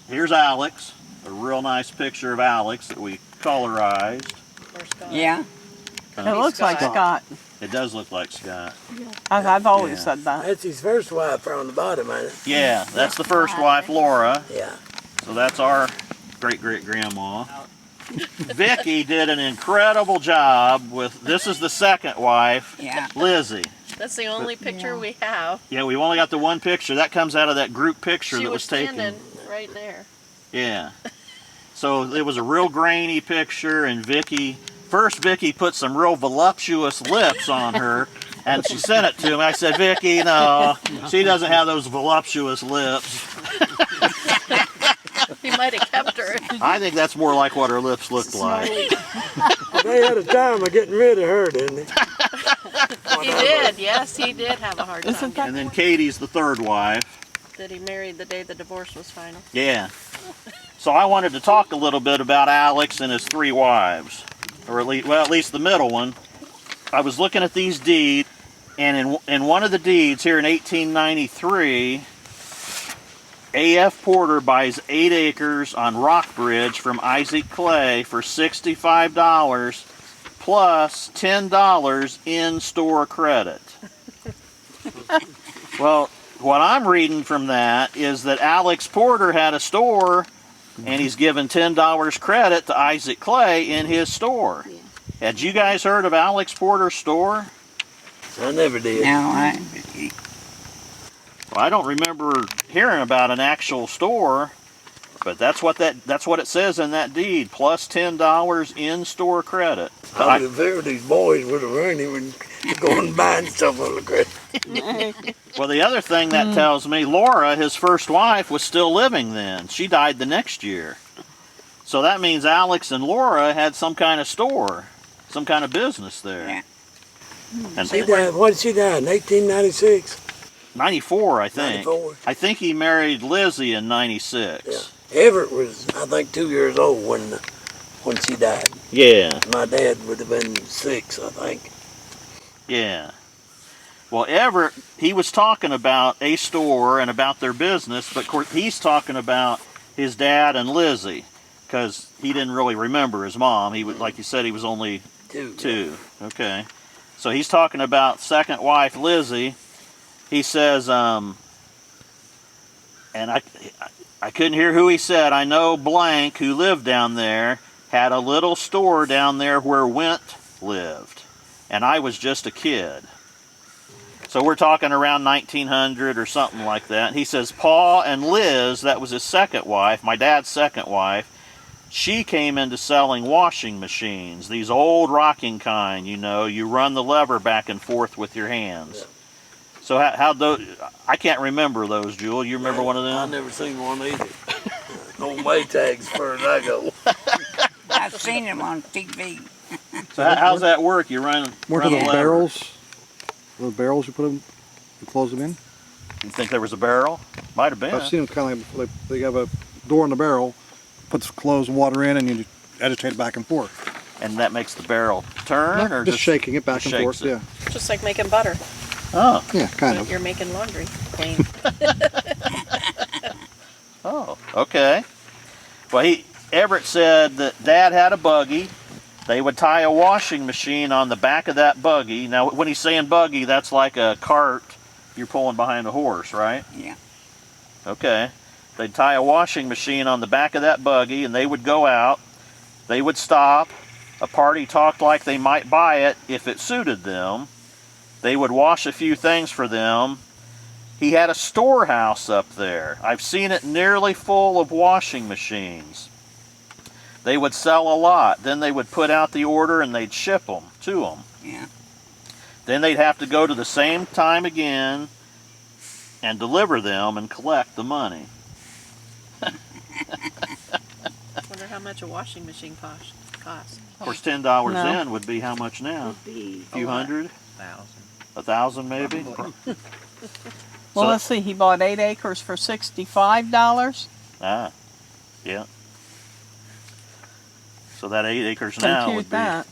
here's Alex. A real nice picture of Alex that we colorized. Yeah. It looks like Scott. It does look like Scott. I've always said that. That's his first wife on the bottom, ain't it? Yeah, that's the first wife, Laura. Yeah. So that's our great-great-grandma. Vicky did an incredible job with, this is the second wife, Lizzie. That's the only picture we have. Yeah, we've only got the one picture. That comes out of that group picture She that was taken. standing right there. Yeah. So it was a real grainy picture, and Vicky put some real voluptuous lips on her, and she sent it to me. I said, Vicky, no, she doesn't have those voluptuous lips. He might have kept her. I think that's more like what her lips looked like. They had a time of getting rid of her, didn't they? He did, yes, he did have a hard time. And then Katie's the third wife. That he married the day the divorce was final. Yeah. So I wanted to talk a little bit about Alex and his three wives. Or at least the middle one. I was looking at these deeds, and in one of the deeds here in 1893, A.F. Porter buys 8 acres on Rockbridge from Isaac Clay for $65 plus $10 in-store credit. Well, what I'm reading from that is that Alex Porter had a store, and he's given $10 credit to Isaac Clay in his store. Yeah. Had you guys heard of Alex Porter's store? I never did. No, Well, I don't remember hearing about an actual store, but that's what it says in that deed, plus $10 in-store credit. I would have figured these boys would have earned him and go and buy stuff on the credit. Well, the other thing that tells me, Laura, his first wife, was still living then. She died the next year. So that means Alex and Laura had some kind of store, some kind of business there. Yeah. And She died, what did she die in, 1896? 94, I think. 94. I think he married Lizzie in 96. Yeah. Everett was, I think, 2 years old when she died. Yeah. My dad would have been 6, I think. Yeah. Well, Everett, he was talking about a store and about their business, but of course he's talking about his dad and Lizzie, because he didn't really remember his mom. He was, like you said, he was only two. Okay. So he's talking about second wife Lizzie. He says, and I couldn't hear who he said. I know blank, who lived down there, had a little store down there where Went lived, and I was just a kid. So we're talking around 1900 or something like that. He says, Paul and Liz, that was his second wife, my dad's second wife, she came into selling washing machines, these old rocking kind, you know, you run the lever back and forth with your hands. Yeah. So how those, I can't remember those, Jewel. You remember one of them? I've never seen one either. No Maytags as far as I go. I've seen them on TV. So how's that work? You run the lever. Barrels? Little barrels you put them, you close them in? You think there was a barrel? Might have been. I've seen them kind of like they have a door in the barrel, puts closed water in, and you agitate it back and forth. And that makes the barrel turn, or just shaking it back and forth? Yeah. Just like making butter. Oh. Yeah, kind of. You're making laundry clean. Oh, okay. Well, Everett said that Dad had a buggy. They would tie a washing machine on the back of that buggy. Now, when he's saying buggy, that's like a cart you're pulling behind a horse, right? Yeah. Okay. They'd tie a washing machine on the back of that buggy, and they would go out. They would stop. A party talked like they might buy it if it suited them. They would wash a few things for them. He had a storehouse up there. I've seen it nearly full of washing machines. They would sell a lot. Then they would put out the order and they'd ship them to them. Yeah. Then they'd have to go to the same time again and deliver them and collect the money. Wonder how much a washing machine costs. Of course, $10 in would be how much now? Would be a few hundred? 1,000 maybe? Well, let's see. He bought 8 acres for $65. Yeah. So that 8 acres now would be that.